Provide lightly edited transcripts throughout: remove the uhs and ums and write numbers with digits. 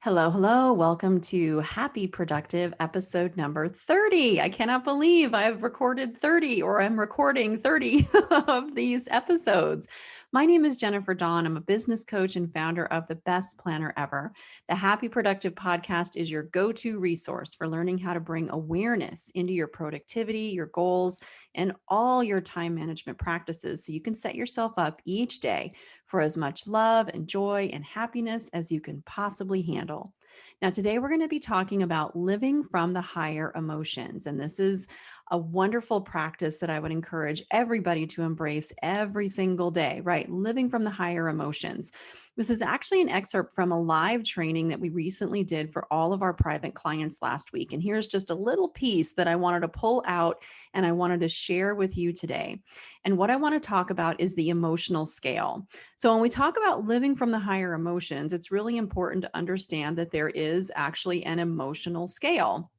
Hello, hello. Welcome to Happy Productive episode number 30. I cannot believe I've recorded 30 or I'm recording 30 of these episodes. My name is Jennifer Dawn. I'm a business coach and founder of the Best Planner Ever. The Happy Productive podcast is your go-to resource for learning how to bring awareness into your productivity, your goals, and all your time management practices so you can set yourself up each day for as much love and joy and happiness as you can possibly handle. Now, today we're going to be talking about living from the higher emotions. And this is a wonderful practice that I would encourage everybody to embrace every single day, right? Living from the higher emotions. This is actually an excerpt from a live training that we recently did for all of our private clients last week. And here's just a little piece that I wanted to pull out and I wanted to share with you today. And what I want to talk about is the emotional scale. So, when we talk about living from the higher emotions, it's really important to understand that there is actually an emotional scale.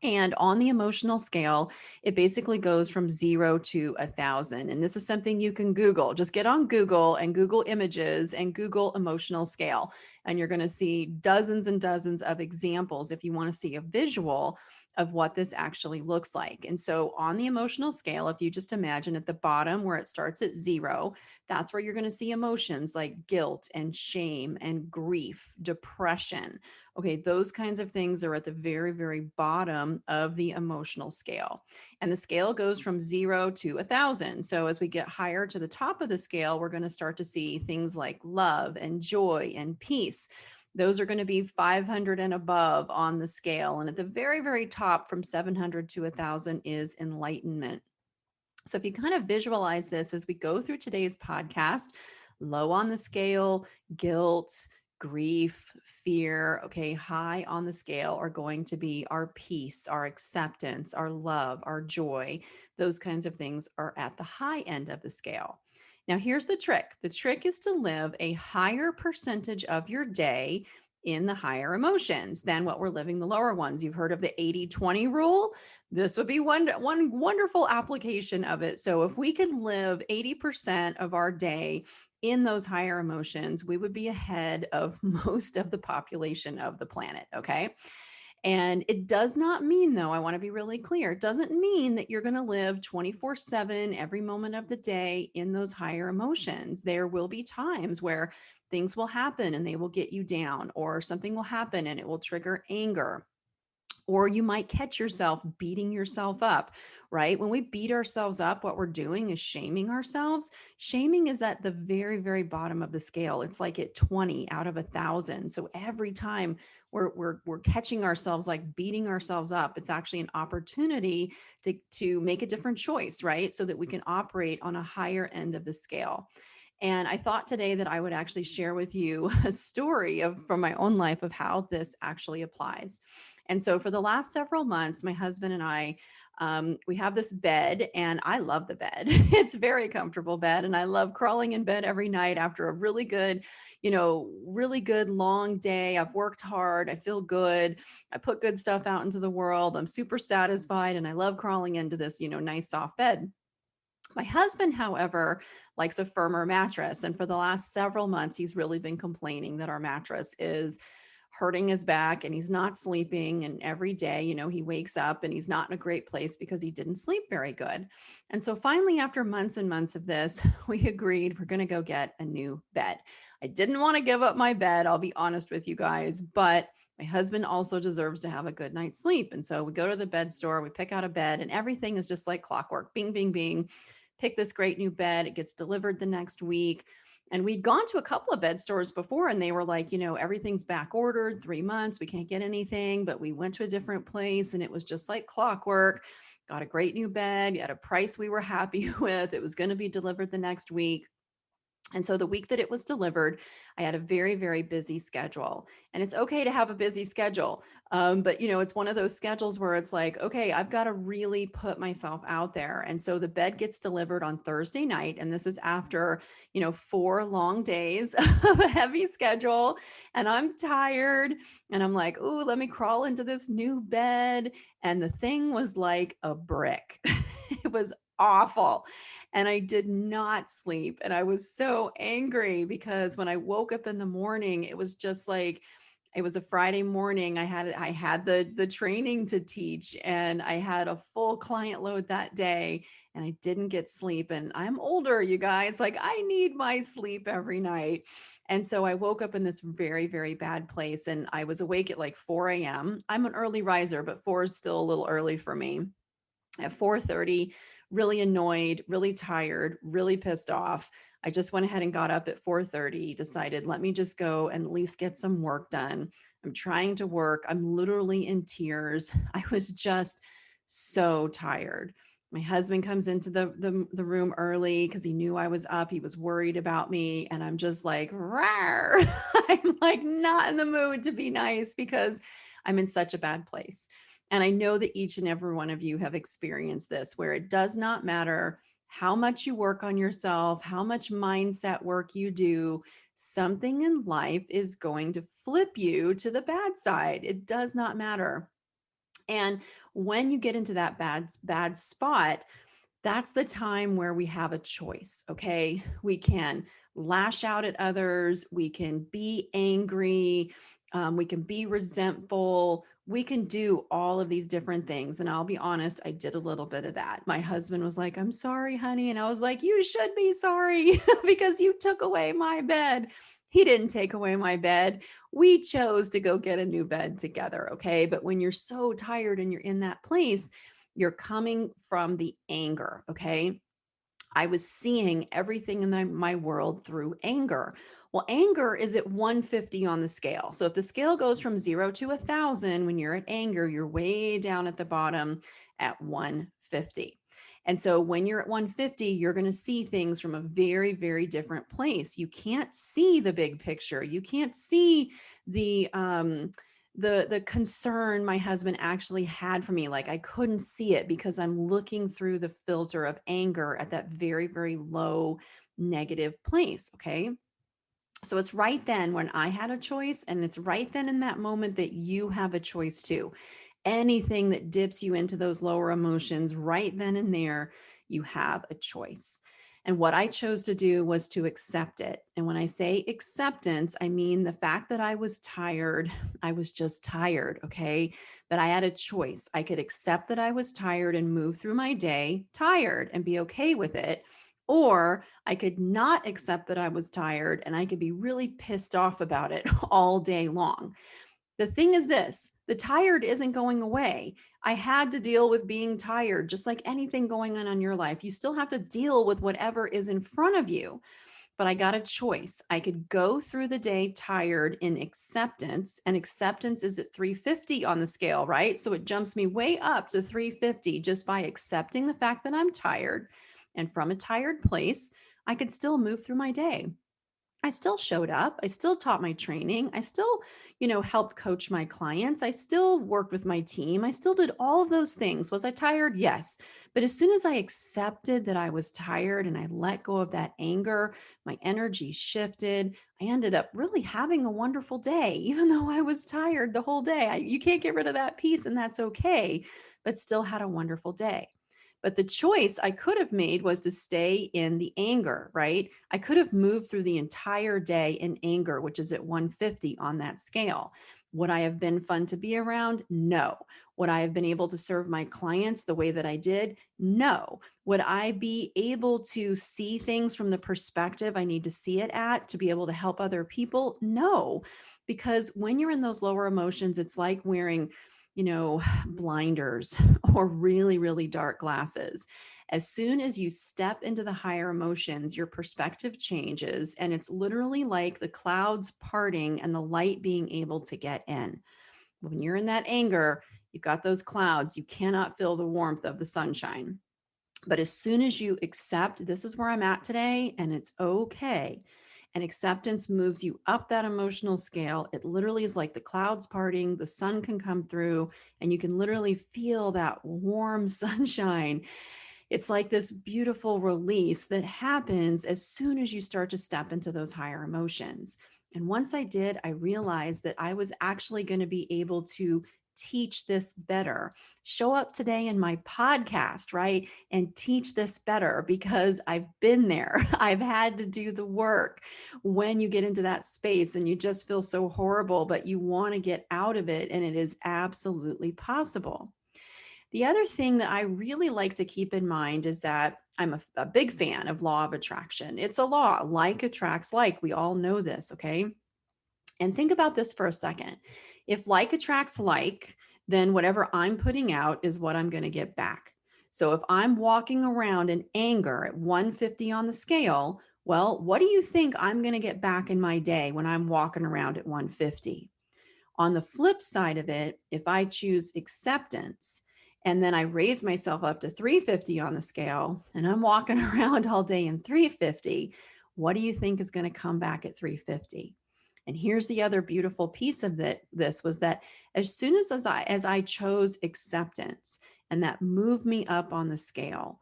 And on the emotional scale, it basically goes from 0 to 1,000. And this is something you can Google. Just get on Google and Google images and Google emotional scale. And you're going to see dozens and dozens of examples if you want to see a visual of what this actually looks like. And so on the emotional scale, if you just imagine at the bottom where it starts at 0, that's where you're going to see emotions like guilt and shame and grief, depression. Okay, those kinds of things are at the very, very bottom of the emotional scale. And the scale goes from 0 to 1,000. So as we get higher to the top of the scale, we're going to start to see things like love and joy and peace. Those are going to be 500 and above on the scale. And at the very, very top from 700 to 1,000 is enlightenment. So if you kind of visualize this as we go through today's podcast, low on the scale, guilt, grief, fear, okay, high on the scale are going to be our peace, our acceptance, our love, our joy. Those kinds of things are at the high end of the scale. Now, here's the trick. The trick is to live a higher percentage of your day in the higher emotions than what we're living the lower ones. You've heard of the 80-20 rule. This would be one wonderful application of it. So if we could live 80% of our day in those higher emotions, we would be ahead of most of the population of the planet. Okay. And it does not mean, though, I want to be really clear, it doesn't mean that you're going to live 24/7 every moment of the day in those higher emotions. There will be times where things will happen and they will get you down, or something will happen and it will trigger anger, or you might catch yourself beating yourself up, right? When we beat ourselves up, what we're doing is shaming ourselves. Shaming is at the very, very bottom of the scale. It's like at 20 out of 1,000. So every time we're catching ourselves like beating ourselves up, it's actually an opportunity to make a different choice, right? So that we can operate on a higher end of the scale. And I thought today that I would actually share with you a story from my own life of how this actually applies. And so for the last several months, my husband and I, we have this bed, and I love the bed. It's a very comfortable bed, and I love crawling in bed every night after a really good long day. I've worked hard. I feel good. I put good stuff out into the world. I'm super satisfied, and I love crawling into this, nice soft bed. My husband, however, likes a firmer mattress. And for the last several months, he's really been complaining that our mattress is hurting his back and he's not sleeping. And every day, he wakes up and he's not in a great place because he didn't sleep very good. And so finally, after months and months of this, we agreed we're going to go get a new bed. I didn't want to give up my bed, I'll be honest with you guys, but my husband also deserves to have a good night's sleep. And so we go to the bed store, we pick out a bed, and everything is just like clockwork. Bing, bing, bing. Pick this great new bed. It gets delivered the next week. And we'd gone to a couple of bed stores before, and they were like, everything's back ordered 3 months. We can't get anything. But we went to a different place, and it was just like clockwork. Got a great new bed at a price we were happy with. It was going to be delivered the next week. And so the week that it was delivered, I had a very, very busy schedule. And it's okay to have a busy schedule. But, it's one of those schedules where it's like, okay, I've got to really put myself out there. And so the bed gets delivered on Thursday night. And this is after, 4 long days of a heavy schedule. And I'm tired. And I'm like, ooh, let me crawl into this new bed. And the thing was like a brick. It was awful. And I did not sleep. And I was so angry because when I woke up in the morning, it was just like It was a Friday morning. I had the training to teach, and I had a full client load that day, and I didn't get sleep. And I'm older, you guys, like I need my sleep every night. And so I woke up in this very, very bad place, and I was awake at like 4 a.m. I'm an early riser, but 4 is still a little early for me. At 4:30, really annoyed, really tired, really pissed off. I just went ahead and got up at 4:30, decided, let me just go and at least get some work done. I'm trying to work. I'm literally in tears. I was just so tired. My husband comes into the room early because he knew I was up. He was worried about me. And I'm just like, rawr. I'm like not in the mood to be nice because I'm in such a bad place. And I know that each and every one of you have experienced this, where it does not matter how much you work on yourself, how much mindset work you do, something in life is going to flip you to the bad side. It does not matter. And when you get into that bad spot, that's the time where we have a choice. Okay. We can lash out at others. We can be angry. We can be resentful. We can do all of these different things. And I'll be honest, I did a little bit of that. My husband was like, I'm sorry, honey. And I was like, you should be sorry because you took away my bed. He didn't take away my bed. We chose to go get a new bed together. Okay. But when you're so tired and you're in that place, you're coming from the anger. Okay. I was seeing everything in my world through anger. Well, anger is at 150 on the scale. So if the scale goes from 0 to 1,000, when you're at anger, you're way down at the bottom at 150. And so when you're at 150, you're going to see things from a very, very different place. You can't see the big picture. You can't see the concern my husband actually had for me. Like I couldn't see it because I'm looking through the filter of anger at that very, very low negative place. Okay. So it's right then when I had a choice, and it's right then in that moment that you have a choice too. Anything that dips you into those lower emotions, right then and there, you have a choice. And what I chose to do was to accept it. And when I say acceptance, I mean the fact that I was tired. I was just tired, okay? But I had a choice. I could accept that I was tired and move through my day tired and be okay with it. Or I could not accept that I was tired and I could be really pissed off about it all day long. The thing is this, the tired isn't going away. I had to deal with being tired, just like anything going on in your life. You still have to deal with whatever is in front of you. But I got a choice. I could go through the day tired in acceptance, and acceptance is at 350 on the scale, right? So it jumps me way up to 350 just by accepting the fact that I'm tired. And from a tired place, I could still move through my day. I still showed up. I still taught my training. I still, helped coach my clients. I still worked with my team. I still did all of those things. Was I tired? Yes. But as soon as I accepted that I was tired and I let go of that anger, my energy shifted. I ended up really having a wonderful day, even though I was tired the whole day. You can't get rid of that piece, and that's okay, but still had a wonderful day. But the choice I could have made was to stay in the anger, right? I could have moved through the entire day in anger, which is at 150 on that scale. Would I have been fun to be around? No. Would I have been able to serve my clients the way that I did? No. Would I be able to see things from the perspective I need to see it at to be able to help other people? No. Because when you're in those lower emotions, it's like wearing blinders or really, really dark glasses. As soon as you step into the higher emotions, your perspective changes, and it's literally like the clouds parting and the light being able to get in. When you're in that anger, you've got those clouds. You cannot feel the warmth of the sunshine. But as soon as you accept, this is where I'm at today, and it's okay. And acceptance moves you up that emotional scale. It literally is like the clouds parting, the sun can come through, and you can literally feel that warm sunshine. It's like this beautiful release that happens as soon as you start to step into those higher emotions. And once I did, I realized that I was actually going to be able to teach this better. Show up today in my podcast, right? And teach this better because I've been there. I've had to do the work. When you get into that space and you just feel so horrible, but you want to get out of it, and it is absolutely possible. The other thing that I really like to keep in mind is that I'm a big fan of law of attraction. It's a law, like attracts like. We all know this, okay? And think about this for a second. If like attracts like, then whatever I'm putting out is what I'm going to get back. So if I'm walking around in anger at 150 on the scale, well, what do you think I'm going to get back in my day when I'm walking around at 150? On the flip side of it, if I choose acceptance and then I raise myself up to 350 on the scale and I'm walking around all day in 350, what do you think is going to come back at 350? And here's the other beautiful piece of this was that as soon as I chose acceptance, and that moved me up on the scale,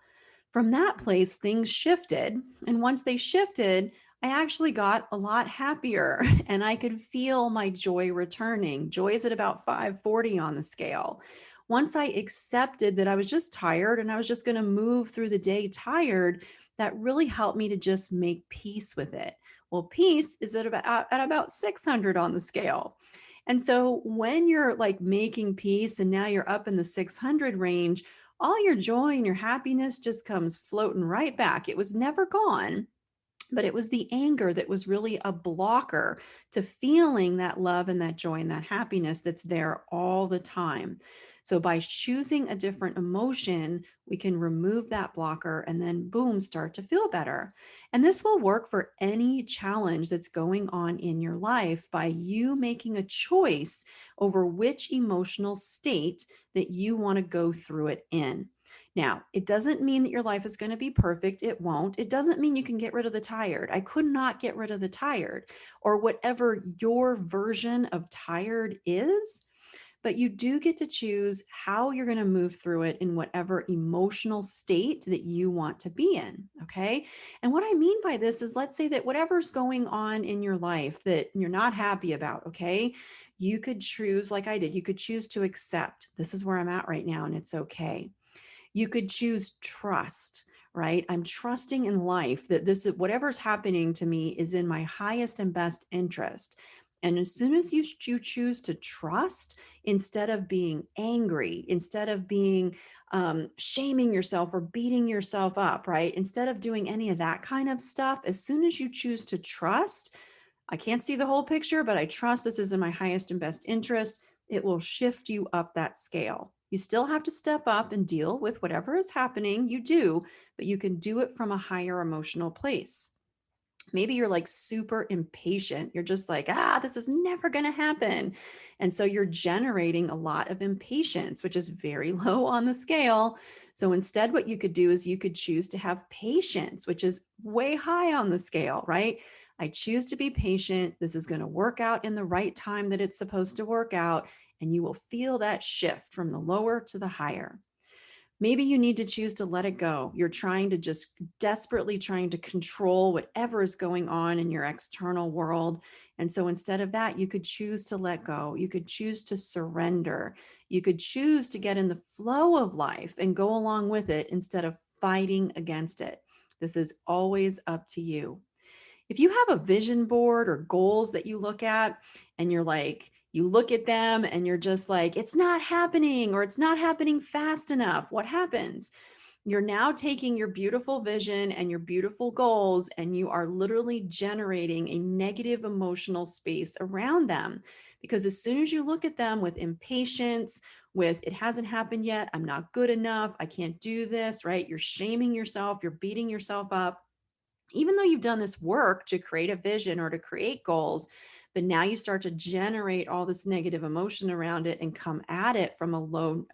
from that place, things shifted. And once they shifted, I actually got a lot happier and I could feel my joy returning. Joy is at about 540 on the scale. Once I accepted that I was just tired and I was just going to move through the day tired, that really helped me to just make peace with it. Well, peace is at about 600 on the scale. And so when you're like making peace and now you're up in the 600 range, all your joy and your happiness just comes floating right back. It was never gone, but it was the anger that was really a blocker to feeling that love and that joy and that happiness that's there all the time. So by choosing a different emotion, we can remove that blocker and then boom, start to feel better. And this will work for any challenge that's going on in your life by you making a choice over which emotional state that you want to go through it in. Now, it doesn't mean that your life is going to be perfect. It won't. It doesn't mean you can get rid of the tired. I could not get rid of the tired or whatever your version of tired is, but you do get to choose how you're going to move through it in whatever emotional state that you want to be in. Okay. And what I mean by this is, let's say that whatever's going on in your life that you're not happy about. Okay. You could choose, like I did, you could choose to accept this is where I'm at right now and it's okay. You could choose trust, right? I'm trusting in life that this is whatever's happening to me is in my highest and best interest. And as soon as you choose to trust, instead of being angry, instead of being shaming yourself or beating yourself up, right? Instead of doing any of that kind of stuff, as soon as you choose to trust, I can't see the whole picture, but I trust this is in my highest and best interest. It will shift you up that scale. You still have to step up and deal with whatever is happening. You do, but you can do it from a higher emotional place. Maybe you're like super impatient. You're just like, this is never going to happen. And so you're generating a lot of impatience, which is very low on the scale. So instead, what you could do is you could choose to have patience, which is way high on the scale, right? I choose to be patient. This is going to work out in the right time that it's supposed to work out. And you will feel that shift from the lower to the higher. Maybe you need to choose to let it go. You're trying to just desperately trying to control whatever is going on in your external world. And so instead of that, you could choose to let go. You could choose to surrender. You could choose to get in the flow of life and go along with it instead of fighting against it. This is always up to you. If you have a vision board or goals that you look at and you're like, you look at them and you're just like, it's not happening or it's not happening fast enough, what happens? You're now taking your beautiful vision and your beautiful goals and you are literally generating a negative emotional space around them. Because as soon as you look at them with impatience, with it hasn't happened yet, I'm not good enough, I can't do this, right? You're shaming yourself, you're beating yourself up even though you've done this work to create a vision or to create goals, but now you start to generate all this negative emotion around it and come at it from a low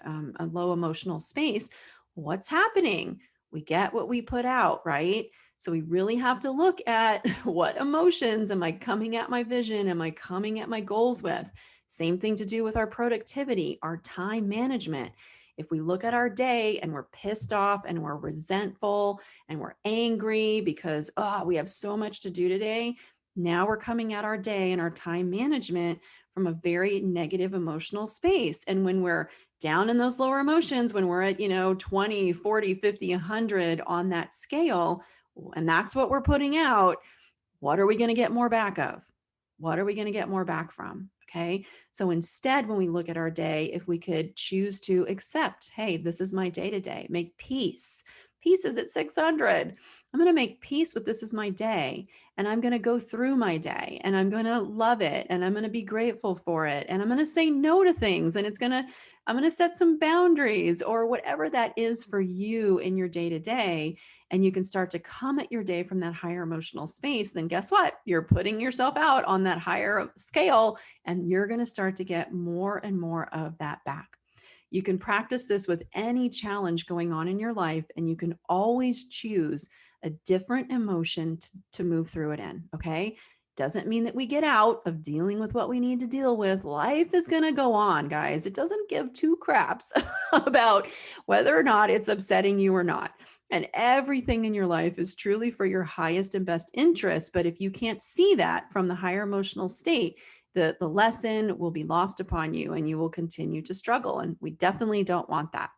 emotional space. What's happening? We get what we put out, right? So we really have to look at what emotions am I coming at my vision? Am I coming at my goals with? Same thing to do with our productivity, our time management. If we look at our day and we're pissed off and we're resentful and we're angry because, we have so much to do today, Now we're coming at our day and our time management from a very negative emotional space. And when we're down in those lower emotions, when we're at, 20, 40, 50, 100 on that scale, and that's what we're putting out, what are we going to get more back of? What are we going to get more back from? Okay. So instead, when we look at our day, if we could choose to accept, hey, this is my day to day, make peace. Peace is at 600. I'm going to make peace with this is my day. And I'm going to go through my day and I'm going to love it. And I'm going to be grateful for it. And I'm going to say no to things. And I'm going to set some boundaries or whatever that is for you in your day to day. And you can start to come at your day from that higher emotional space, then guess what? You're putting yourself out on that higher scale, and you're going to start to get more and more of that back. You can practice this with any challenge going on in your life, and you can always choose a different emotion to move through it in. Okay. Doesn't mean that we get out of dealing with what we need to deal with. Life is going to go on, guys. It doesn't give two craps about whether or not it's upsetting you or not. And everything in your life is truly for your highest and best interest. But if you can't see that from the higher emotional state, the lesson will be lost upon you and you will continue to struggle. And we definitely don't want that.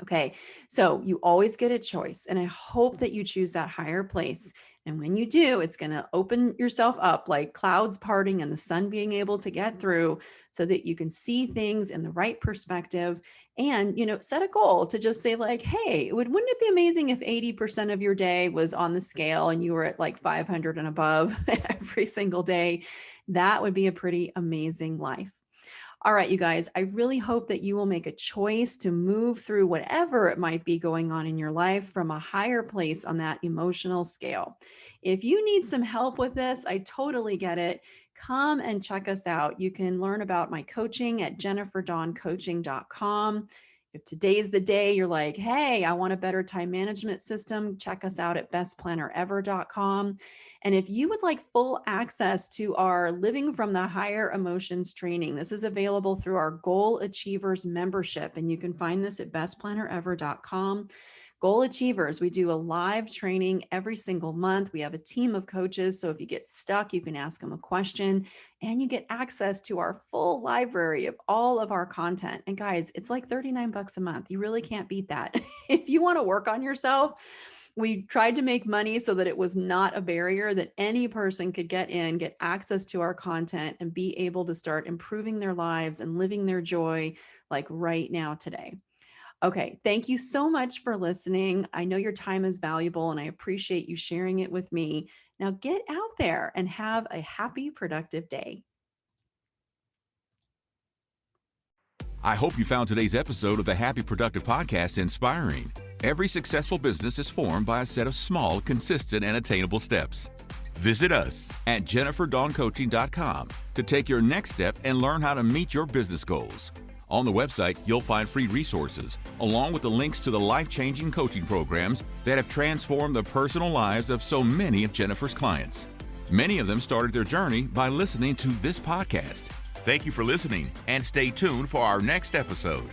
Okay, so you always get a choice. And I hope that you choose that higher place. And when you do, it's going to open yourself up like clouds parting and the sun being able to get through so that you can see things in the right perspective and, set a goal to just say like, hey, wouldn't it be amazing if 80% of your day was on the scale and you were at like 500 and above every single day? That would be a pretty amazing life. All right, you guys, I really hope that you will make a choice to move through whatever it might be going on in your life from a higher place on that emotional scale. If you need some help with this, I totally get it. Come and check us out. You can learn about my coaching at jenniferdawncoaching.com. If today's the day you're like, hey, I want a better time management system, check us out at bestplannerever.com. And if you would like full access to our Living from the Higher Emotions training, this is available through our Goal Achievers membership. And you can find this at bestplannerever.com. Goal Achievers, we do a live training every single month. We have a team of coaches. So if you get stuck, you can ask them a question and you get access to our full library of all of our content. And guys, it's like $39 a month. You really can't beat that. If you want to work on yourself, we tried to make money so that it was not a barrier, that any person could get in, get access to our content and be able to start improving their lives and living their joy like right now today. Okay, thank you so much for listening. I know your time is valuable and I appreciate you sharing it with me. Now get out there and have a happy, productive day. I hope you found today's episode of the Happy Productive Podcast inspiring. Every successful business is formed by a set of small, consistent, and attainable steps. Visit us at jenniferdawncoaching.com to take your next step and learn how to meet your business goals. On the website, you'll find free resources, along with the links to the life-changing coaching programs that have transformed the personal lives of so many of Jennifer's clients. Many of them started their journey by listening to this podcast. Thank you for listening, and stay tuned for our next episode.